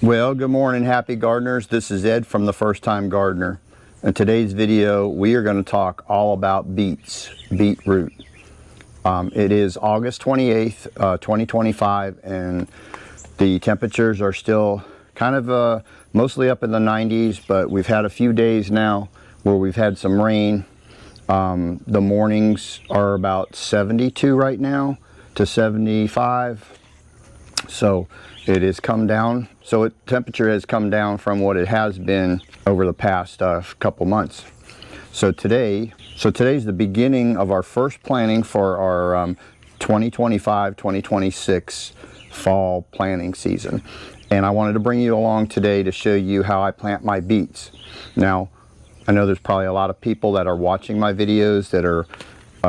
Well, good morning, happy gardeners. This is Ed from The First Time Gardener. In today's video, we are going to talk all about beets, beetroot. It is August 28th, 2025, and the temperatures are still kind of mostly up in the 90s, but we've had a few days now where we've had some rain. The mornings are about 72 right now to 75. So it has come down. So temperature has come down from what it has been over the past couple months. So today's the beginning of our first planting for our 2025-2026 fall planting season. And I wanted to bring you along today to show you how I plant my beets. Now, I know there's probably a lot of people that are watching my videos that are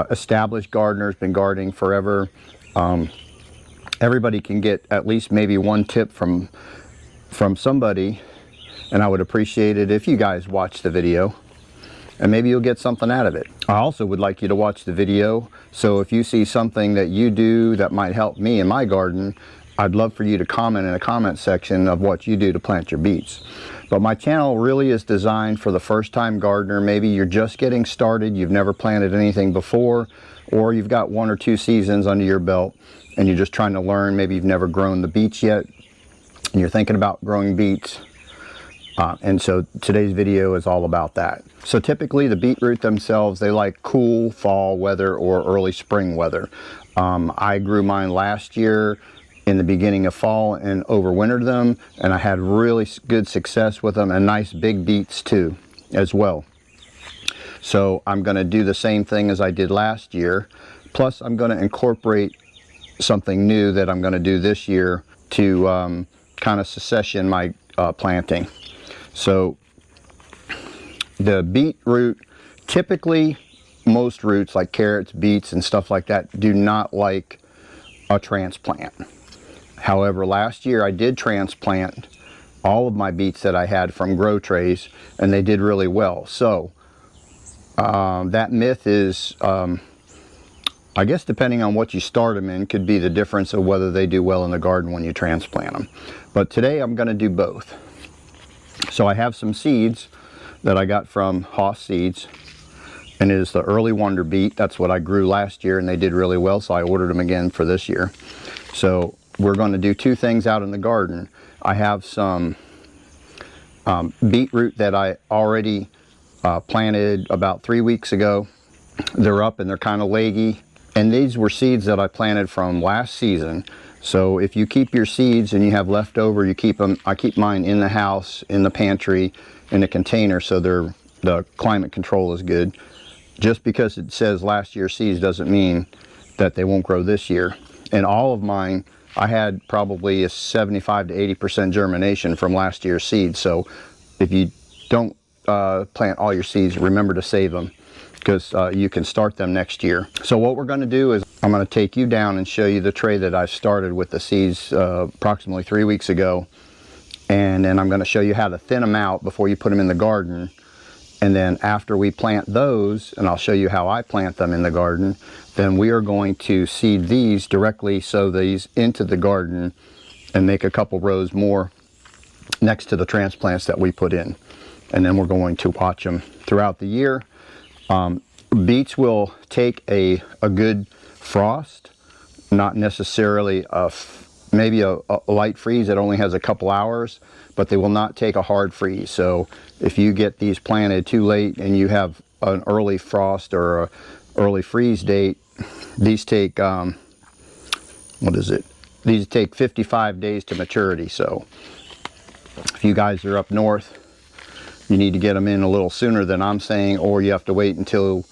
established gardeners, been gardening forever. Everybody can get at least maybe one tip from somebody, and I would appreciate it if you guys watch the video and maybe you'll get something out of it. I also would like you to watch the video, so if you see something that you do that might help me in my garden, I'd love for you to comment in the comment section of what you do to plant your beets. But my channel really is designed for the first time gardener. Maybe you're just getting started, you've never planted anything before, or you've got 1 or 2 seasons under your belt and you're just trying to learn. Maybe you've never grown the beets yet and you're thinking about growing beets. And so today's video is all about that. So typically the beetroot themselves, they like cool fall weather or early spring weather. I grew mine last year in the beginning of fall and overwintered them, and I had really good success with them, and nice big beets too as well. So I'm going to do the same thing as I did last year, plus I'm going to incorporate something new that I'm going to do this year to kind of succession my planting. So the beetroot, typically most roots like carrots, beets and stuff like that do not like a transplant. However, last year I did transplant all of my beets that I had from grow trays, and they did really well. So that myth is, I guess depending on what you start them in, could be the difference of whether they do well in the garden when you transplant them. But today I'm going to do both. So I have some seeds that I got from Haas Seeds, and it is the Early Wonder Beet. That's what I grew last year, and they did really well, so I ordered them again for this year. So we're going to do 2 things out in the garden. I have some beetroot that I already planted about 3 weeks ago. They're up and they're kind of leggy. And these were seeds that I planted from last season. So if you keep your seeds and you have leftover, you keep them. I keep mine in the house, in the pantry, in a container, so the climate control is good. Just because it says last year's seeds doesn't mean that they won't grow this year. And all of mine, I had probably a 75 to 80% germination from last year's seeds. So if you don't plant all your seeds, remember to save them, because you can start them next year. So what we're going to do is I'm going to take you down and show you the tray that I started with the seeds approximately 3 weeks ago. And then I'm going to show you how to thin them out before you put them in the garden. And then after we plant those, and I'll show you how I plant them in the garden, then we are going to seed these directly, sow these into the garden and make a couple rows more next to the transplants that we put in. And then we're going to watch them throughout the year. Beets will take a good frost, not necessarily maybe a light freeze that only has a couple hours, but they will not take a hard freeze. So if you get these planted too late and you have an early frost or a early freeze date, these take these take 55 days to maturity. So if you guys are up north, you need to get them in a little sooner than I'm saying, or you have to wait until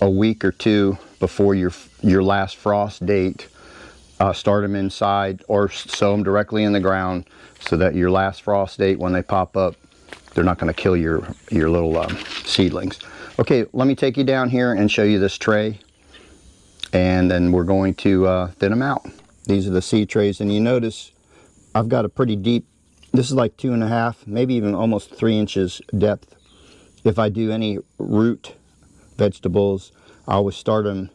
a week or 2 before your last frost date. Start them inside or sow them directly in the ground, so that your last frost date, when they pop up, they're not going to kill your little seedlings. Okay, let me take you down here and show you this tray, and then we're going to thin them out. These are the seed trays, and you notice I've got a pretty deep, this is like 2.5, maybe even almost 3 inches depth. If I do any root vegetables, I always start them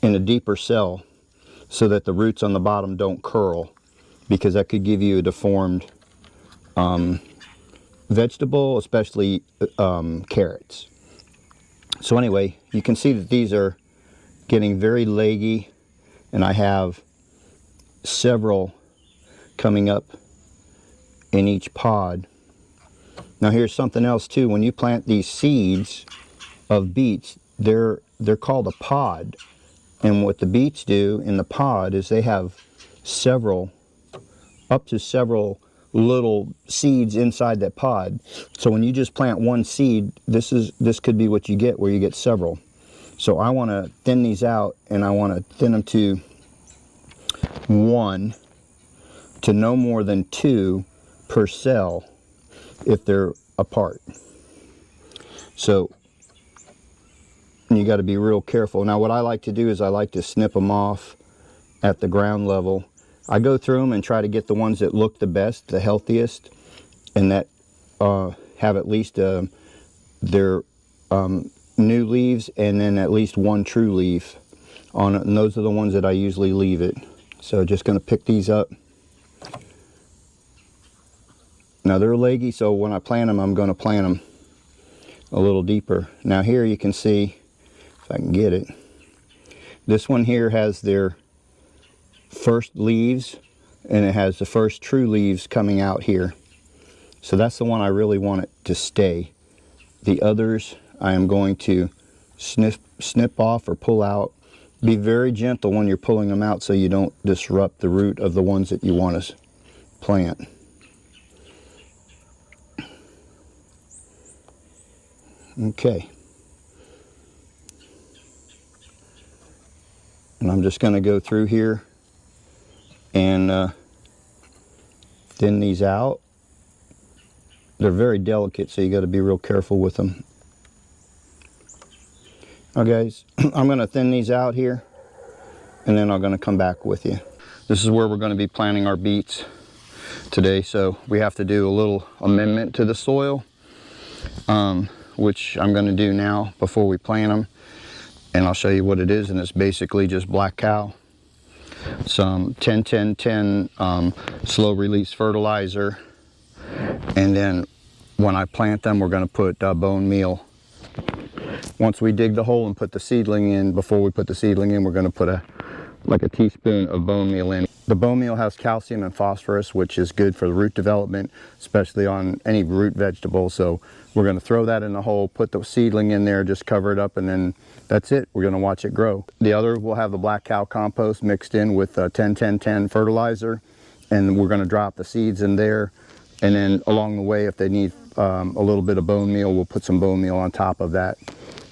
in a deeper cell so that the roots on the bottom don't curl, because that could give you a deformed vegetable, especially carrots. So anyway, you can see that these are getting very leggy, and I have several coming up in each pod. Now here's something else too. When you plant these seeds of beets, they're called a pod. And what the beets do in the pod is they have up to several little seeds inside that pod. So when you just plant one seed, this could be what you get, where you get several. So I want to thin these out, and I want to thin them to 1 to no more than 2 per cell if they're apart. So you got to be real careful. Now what I like to do is I like to snip them off at the ground level. I go through them and try to get the ones that look the best, the healthiest, and that have at least their new leaves, and then at least one true leaf on it, and those are the ones that I usually leave it. So just going to pick these up. Now they're leggy, so when I plant them, I'm going to plant them a little deeper. Now here you can see, if I can get it, this one here has their first leaves, and it has the first true leaves coming out here. So that's the one I really want it to stay. The others I am going to snip off or pull out. Be very gentle when you're pulling them out so you don't disrupt the root of the ones that you want to plant. Okay. And I'm just going to go through here and thin these out. They're very delicate, so you got to be real careful with them. Okay, guys, I'm going to thin these out here, and then I'm going to come back with you. This is where we're going to be planting our beets today, so we have to do a little amendment to the soil, which I'm going to do now before we plant them, and I'll show you what it is. And it's basically just black cow, some 10-10-10 slow release fertilizer, and then when I plant them, we're going to put bone meal. Once we dig the hole and put the seedling in, before we put the seedling in, we're going to put like a teaspoon of bone meal in. The bone meal has calcium and phosphorus, which is good for the root development, especially on any root vegetable. So we're going to throw that in the hole, put the seedling in there, just cover it up, and then that's it. We're going to watch it grow. The other will have the black cow compost mixed in with 10-10-10 fertilizer, and we're going to drop the seeds in there. And then along the way, if they need a little bit of bone meal, we'll put some bone meal on top of that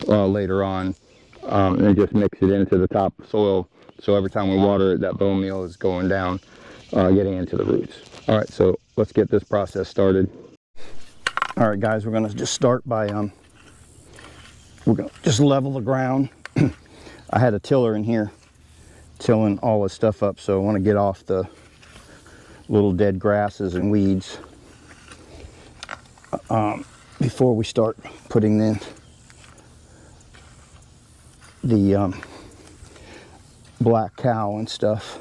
later on, and just mix it into the top soil. So every time we water it, that bone meal is going down, getting into the roots. All right, so let's get this process started. All right, guys, we're going to just start by, we're going to just level the ground. I had a tiller in here tilling all this stuff up, so I want to get off the little dead grasses and weeds before we start putting in the black cow and stuff.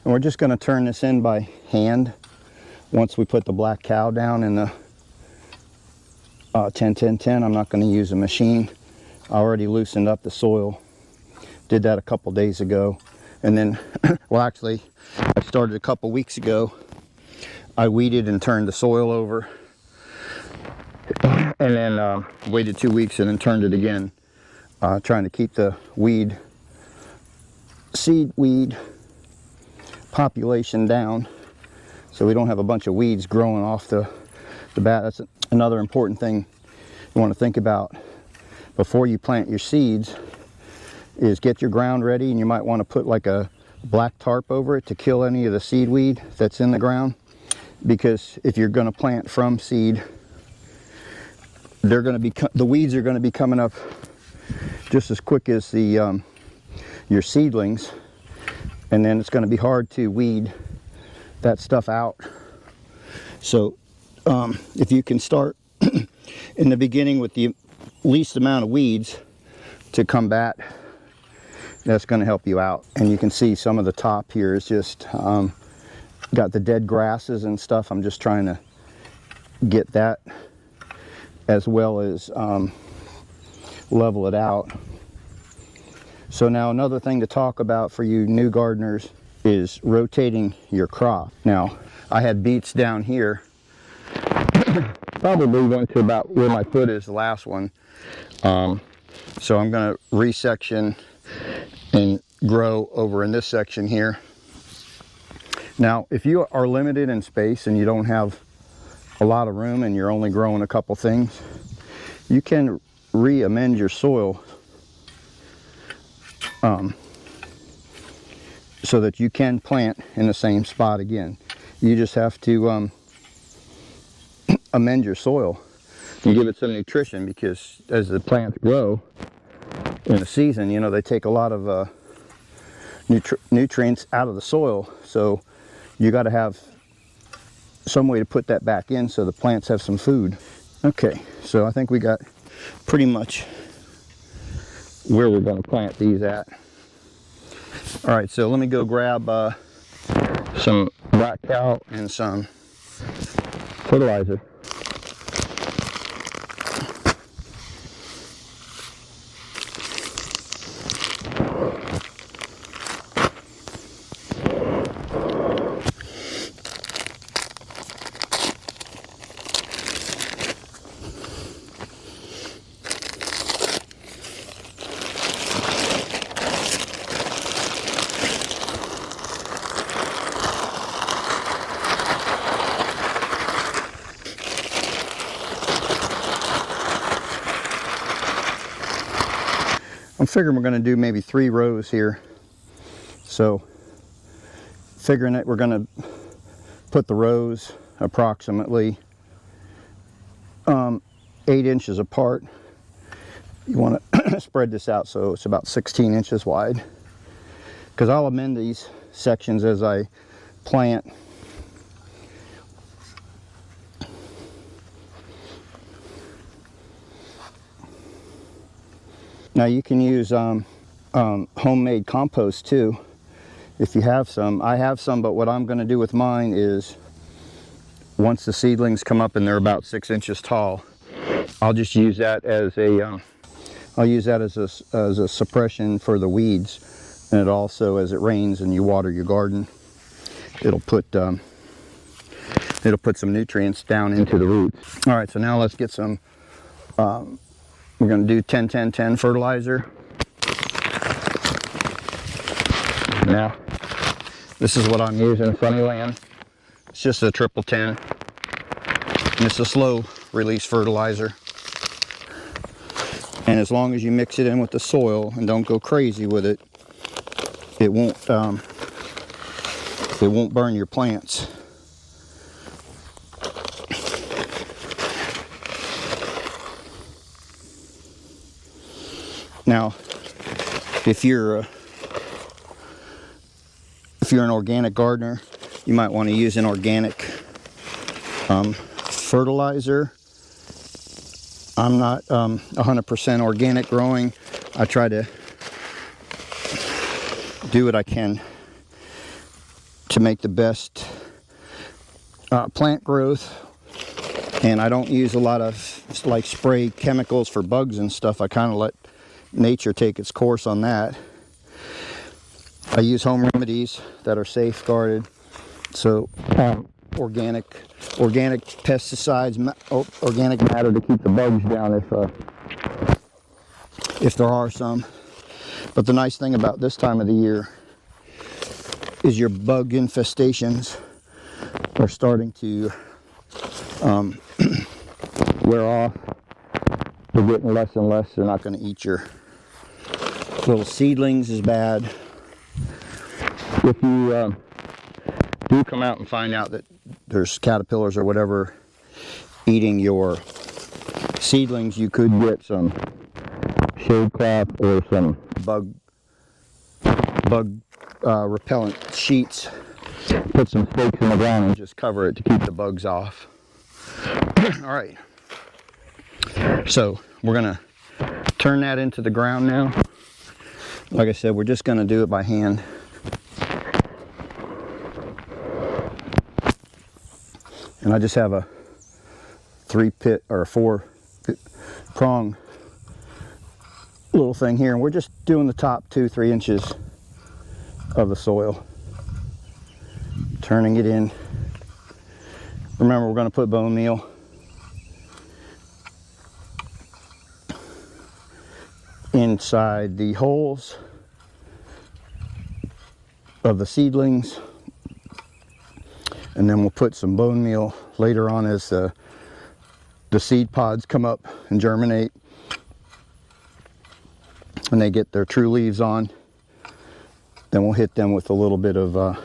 And we're just going to turn this in by hand once we put the black cow down in the 10-10-10. I'm not going to use a machine. I already loosened up the soil. Did that a couple days ago. And then, well, actually, I started a couple weeks ago. I weeded and turned the soil over, and then waited 2 weeks and then turned it again, trying to keep the seed weed population down so we don't have a bunch of weeds growing off the bat. That's another important thing you want to think about before you plant your seeds, is get your ground ready, and you might want to put like a black tarp over it to kill any of the seed weed that's in the ground, because if you're going to plant from seed, the weeds are going to be coming up just as quick as the your seedlings, and then it's going to be hard to weed that stuff out. So if you can start in the beginning with the least amount of weeds to combat that's going to help you out. And you can see some of the top here is just got the dead grasses and stuff. I'm just trying to get that, as well as level it out. So now another thing to talk about for you new gardeners is rotating your crop. Now I had beets down here, probably went to about where my foot is, the last one. So I'm going to resection and grow over in this section here. Now if you are limited in space and you don't have a lot of room and you're only growing a couple things, you can re-amend your soil so that you can plant in the same spot again. You just have to amend your soil and give it some nutrition, because as the plants grow in the season, you know, they take a lot of nutrients out of the soil. So you got to have some way to put that back in so the plants have some food. Okay, so I think we got pretty much where we're going to plant these at. All right, so let me go grab some black cow and some fertilizer. I'm figuring we're going to do maybe 3 rows here. So figuring that we're going to put the rows approximately 8 inches apart. You want to spread this out so it's about 16 inches wide, because I'll amend these sections as I plant. Now you can use homemade compost too, if you have some. I have some, but what I'm going to do with mine is, once the seedlings come up and they're about 6 inches tall, I'll just use that as a suppression for the weeds. And it also, as it rains and you water your garden, it'll put some nutrients down into the roots. All right, so now let's get some. We're going to do 10-10-10 fertilizer. Now, this is what I'm using, Funnyland. It's just a 10-10. And it's a slow release fertilizer. And as long as you mix it in with the soil and don't go crazy with it, it won't burn your plants. Now, if you're an organic gardener, you might want to use an organic fertilizer. I'm not 100% organic growing. I try to do what I can to make the best plant growth, and I don't use a lot of like spray chemicals for bugs and stuff. I kind of let nature take its course on that. I use home remedies that are safeguarded. So organic pesticides, organic matter to keep the bugs down if there are some. But the nice thing about this time of the year is your bug infestations are starting to wear off. They're getting less and less. They're not going to eat your little seedlings as bad. If you do come out and find out that there's caterpillars or whatever eating your seedlings, you could get some shade cloth or some bug repellent sheets. Put some stakes in the ground and just cover it to keep the bugs off. All right. So we're gonna turn that into the ground now. Like I said, we're just going to do it by hand. And I just have a 3-pit or a 4-prong little thing here, and we're just doing the top 2-3 inches of the soil, turning it in. Remember, we're going to put bone meal inside the holes of the seedlings, and then we'll put some bone meal later on as the seed pods come up and germinate and they get their true leaves on. Then we'll hit them with a little bit of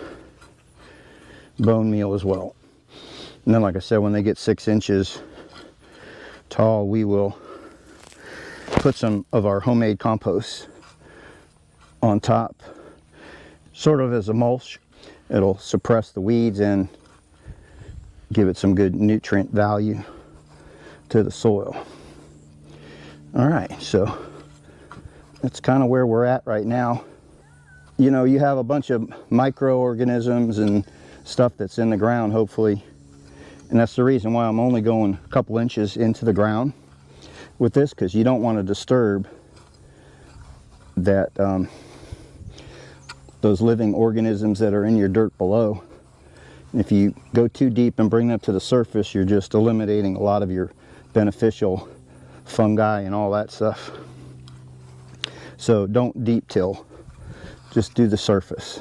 bone meal as well. And then, like I said, when they get 6 inches tall, we will put some of our homemade compost on top, sort of as a mulch. It'll suppress the weeds and give it some good nutrient value to the soil. All right, so that's kind of where we're at right now. You know, you have a bunch of microorganisms and stuff that's in the ground, hopefully. And that's the reason why I'm only going a couple inches into the ground with this, because you don't want to disturb that those living organisms that are in your dirt below. And if you go too deep and bring them to the surface, you're just eliminating a lot of your beneficial fungi and all that stuff. So don't deep till, just do the surface.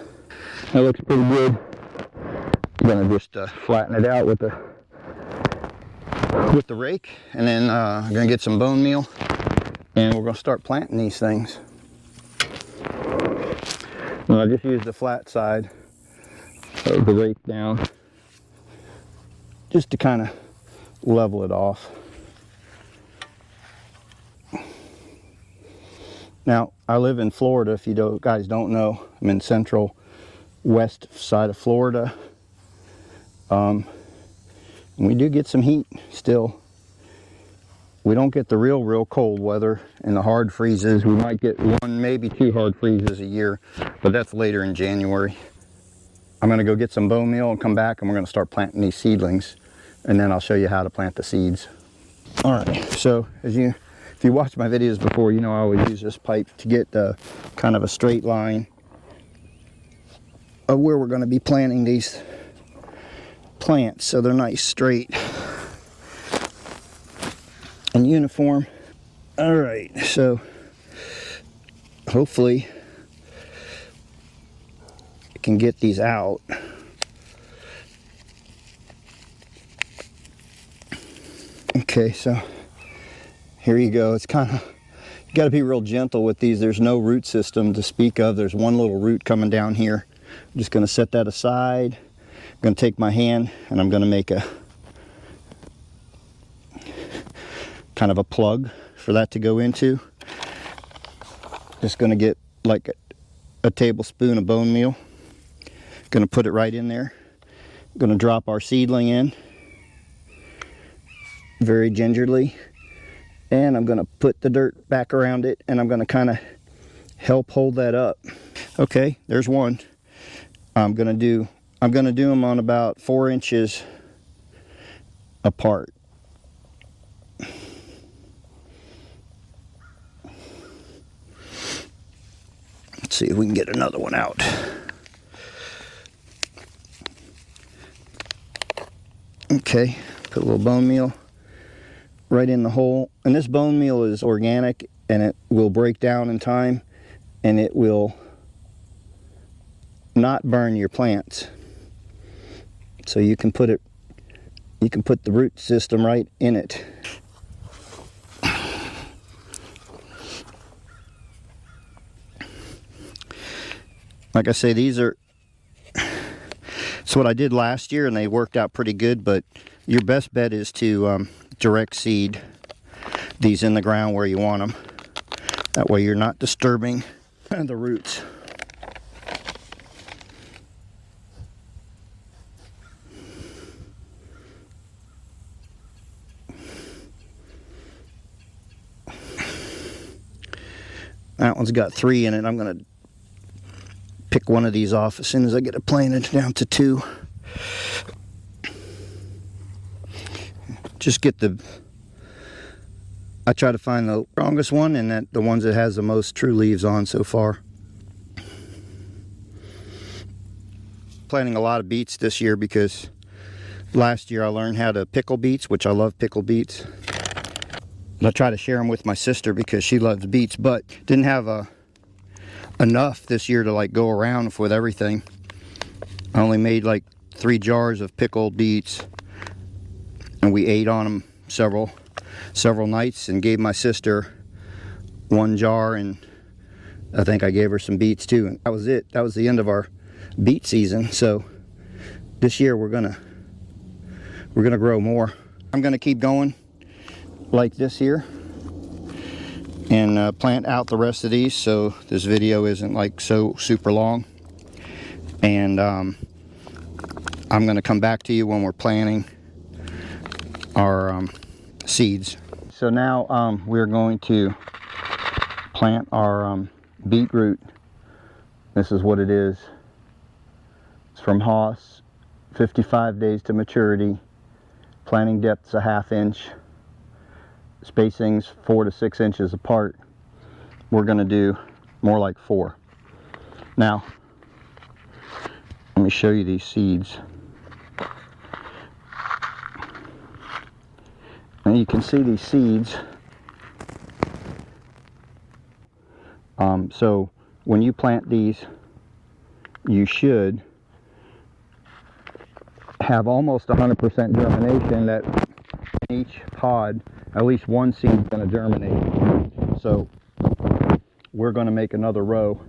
That looks pretty good. I'm gonna just flatten it out with the rake, and then I'm gonna get some bone meal, and we're gonna start planting these things. And I just used the flat side of the rake down just to kind of level it off. Now, I live in Florida. If you guys don't know, I'm in central west side of Florida. And we do get some heat still. We don't get the real cold weather and the hard freezes. We might get 1, maybe 2 hard freezes a year, but that's later in January. I'm gonna go get some bone meal and come back, and we're gonna start planting these seedlings, and then I'll show you how to plant the seeds. All right, so if you watched my videos before, you know I always use this pipe to get kind of a straight line of where we're gonna be planting these plants, so they're nice, straight, and uniform. All right, so hopefully I can get these out. Okay, so here you go. It's kind of, you got to be real gentle with these. There's no root system to speak of. There's one little root coming down here. I'm just going to set that aside. I'm going to take my hand and I'm going to make a kind of a plug for that to go into. Just going to get like a tablespoon of bone meal. Going to put it right in there. Going to drop our seedling in very gingerly, and I'm going to put the dirt back around it, and I'm going to kind of help hold that up. Okay, there's one. I'm going to do them on about 4 inches apart. Let's see if we can get another one out. Okay, put a little bone meal right in the hole. And this bone meal is organic, and it will break down in time, and it will not burn your plants. So you can put the root system right in it. Like I say, it's what I did last year, and they worked out pretty good, but your best bet is to direct seed these in the ground where you want them. That way you're not disturbing the roots. That one's got 3 in it. I'm going to pick one of these off as soon as I get it planted down to 2. Just get I try to find the strongest one and the ones that has the most true leaves on so far. Planting a lot of beets this year because last year I learned how to pickle beets, which I love pickled beets. I try to share them with my sister because she loves beets, but didn't have enough this year to like go around with everything. I only made like 3 jars of pickled beets, and we ate on them several nights, and gave my sister 1 jar, and I think I gave her some beets too, and that was it. That was the end of our beet season. So this year we're gonna grow more. I'm gonna keep going like this here and plant out the rest of these so this video isn't like so super long, and I'm gonna come back to you when we're planting our seeds. So now we're going to plant our beetroot. This is what it is. It's from Haas, 55 days to maturity. Planting depth's a 1/2 inch. Spacings 4 to 6 inches apart. We're going to do more like 4. Now, let me show you these seeds. And you can see these seeds. So when you plant these, you should have almost 100% germination, that each pod, at least one seed is going to germinate. So we're going to make another row.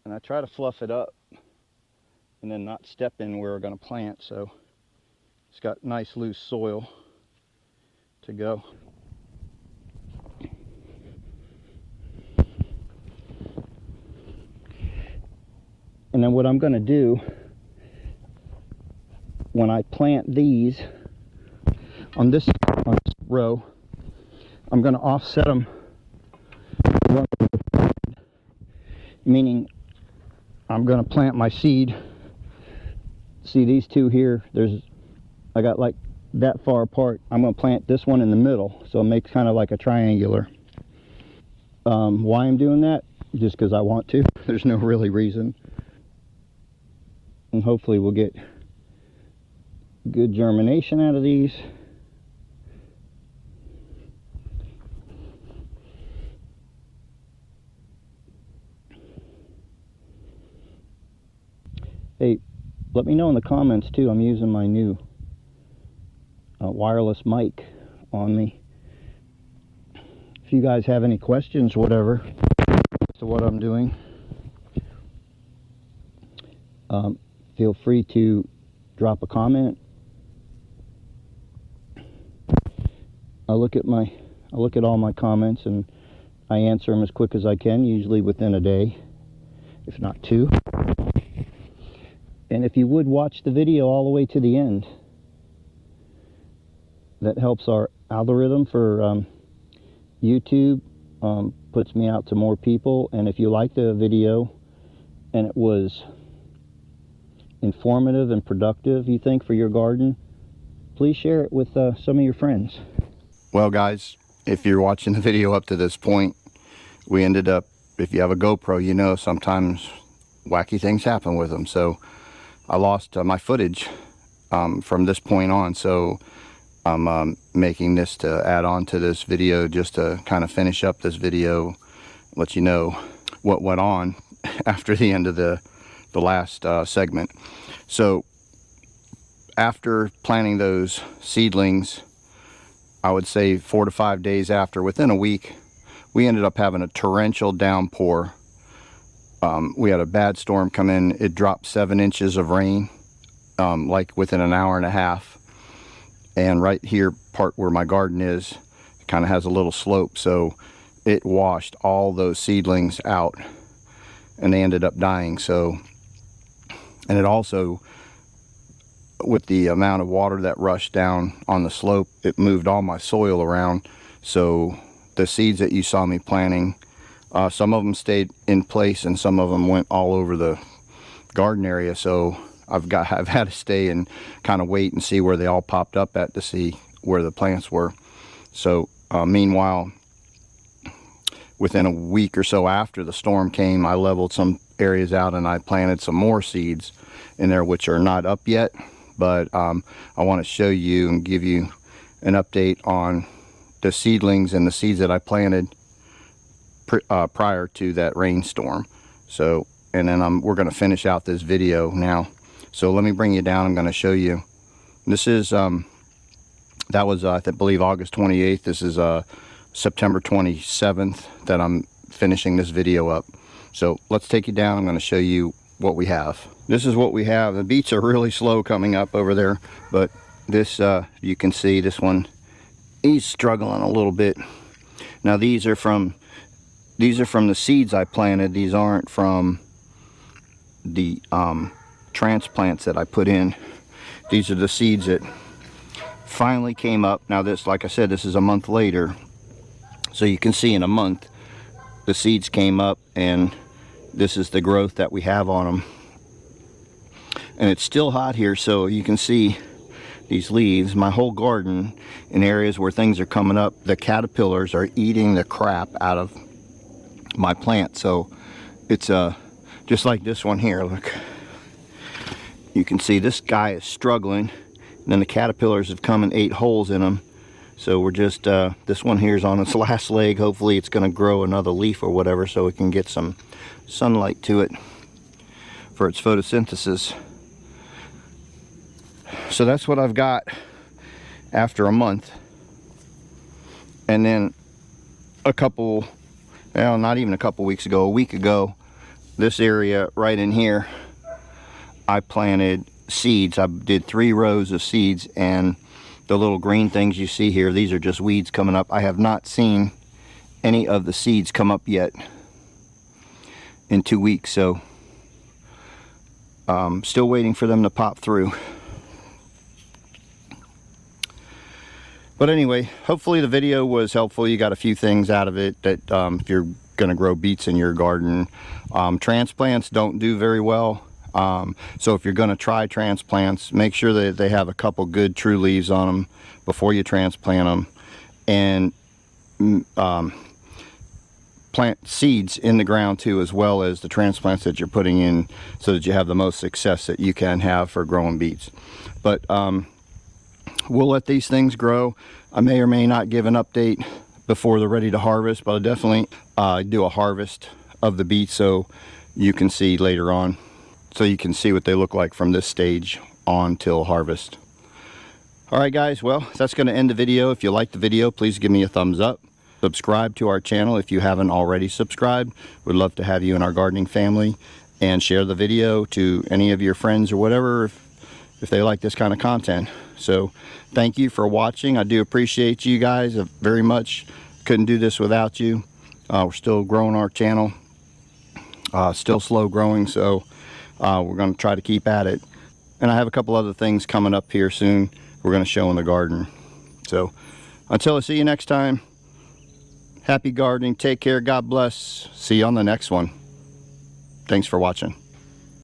And I try to fluff it up and then not step in where we're going to plant, so it's got nice loose soil to go. And then what I'm going to do when I plant these on this row, I'm going to offset them, meaning I'm going to plant my seed. See these two here, I got like that far apart. I'm going to plant this one in the middle, so it makes kind of like a triangular. Why I'm doing that? Just because I want to. There's no really reason. And hopefully we'll get good germination out of these. Hey, let me know in the comments too. I'm using my new wireless mic on me. If you guys have any questions, whatever, as to what I'm doing, feel free to drop a comment. I look at all my comments and I answer them as quick as I can, usually within a day, if not 2. And if you would watch the video all the way to the end, that helps our algorithm for YouTube, puts me out to more people. And if you like the video and it was informative and productive, you think, for your garden, please share it with some of your friends. Well guys, if you're watching the video up to this point, we ended up, if you have a GoPro, you know sometimes wacky things happen with them. So I lost my footage from this point on, so I'm making this to add on to this video, just to kind of finish up this video, let you know what went on after the end of the last segment. So after planting those seedlings, I would say 4 to 5 days after, within a week, we ended up having a torrential downpour. We had a bad storm come in. It dropped 7 inches of rain, like within an hour and a half. And right here, part where my garden is, it kind of has a little slope, so it washed all those seedlings out, and they ended up dying. So, and it also, with the amount of water that rushed down on the slope, it moved all my soil around. So the seeds that you saw me planting, some of them stayed in place and some of them went all over the garden area. So I've had to stay and kind of wait and see where they all popped up at to see where the plants were. So meanwhile, within a week or so after the storm came, I leveled some areas out and I planted some more seeds in there, which are not up yet. But I want to show you and give you an update on the seedlings and the seeds that I planted prior to that rainstorm. So, and then we're going to finish out this video now. So let me bring you down. I'm going to show you. This is that was I believe August 28th. This is September 27th that I'm finishing this video up. So let's take you down. I'm going to show you what we have. This is what we have. The beets are really slow coming up over there, but this you can see this one, he's struggling a little bit. Now these are from the seeds I planted. These aren't from the transplants that I put in. These are the seeds that finally came up. Now this, like I said, this is a month later, so you can see in a month the seeds came up, and this is the growth that we have on them. And it's still hot here, so you can see these leaves. My whole garden, in areas where things are coming up, the caterpillars are eating the crap out of my plant. So it's just like this one here. Look, you can see this guy is struggling, and then the caterpillars have come and ate holes in him. So we're just this one here is on its last leg. Hopefully it's going to grow another leaf or whatever, so we can get some sunlight to it for its photosynthesis. So that's what I've got after a month. And then a couple, well, not even a couple weeks ago, a week ago, this area right in here, I planted seeds. I did 3 rows of seeds, and the little green things you see here, these are just weeds coming up. I have not seen any of the seeds come up yet in 2 weeks, so still waiting for them to pop through. But anyway, hopefully the video was helpful. You got a few things out of it that if you're going to grow beets in your garden. Transplants don't do very well. So if you're going to try transplants, make sure that they have a couple good true leaves on them before you transplant them. And plant seeds in the ground too, as well as the transplants that you're putting in, so that you have the most success that you can have for growing beets. But we'll let these things grow. I may or may not give an update before they're ready to harvest, but I'll definitely do a harvest of the beets so you can see later on. So you can see what they look like from this stage on till harvest. Alright guys, well, that's going to end the video. If you liked the video, please give me a thumbs up. Subscribe to our channel if you haven't already subscribed. We'd love to have you in our gardening family. And share the video to any of your friends or whatever if they like this kind of content. So thank you for watching. I do appreciate you guys very much. Couldn't do this without you. We're still growing our channel. Still slow growing, so we're going to try to keep at it. And I have a couple other things coming up here soon we're going to show in the garden. So until I see you next time, happy gardening. Take care. God bless. See you on the next one. Thanks for watching.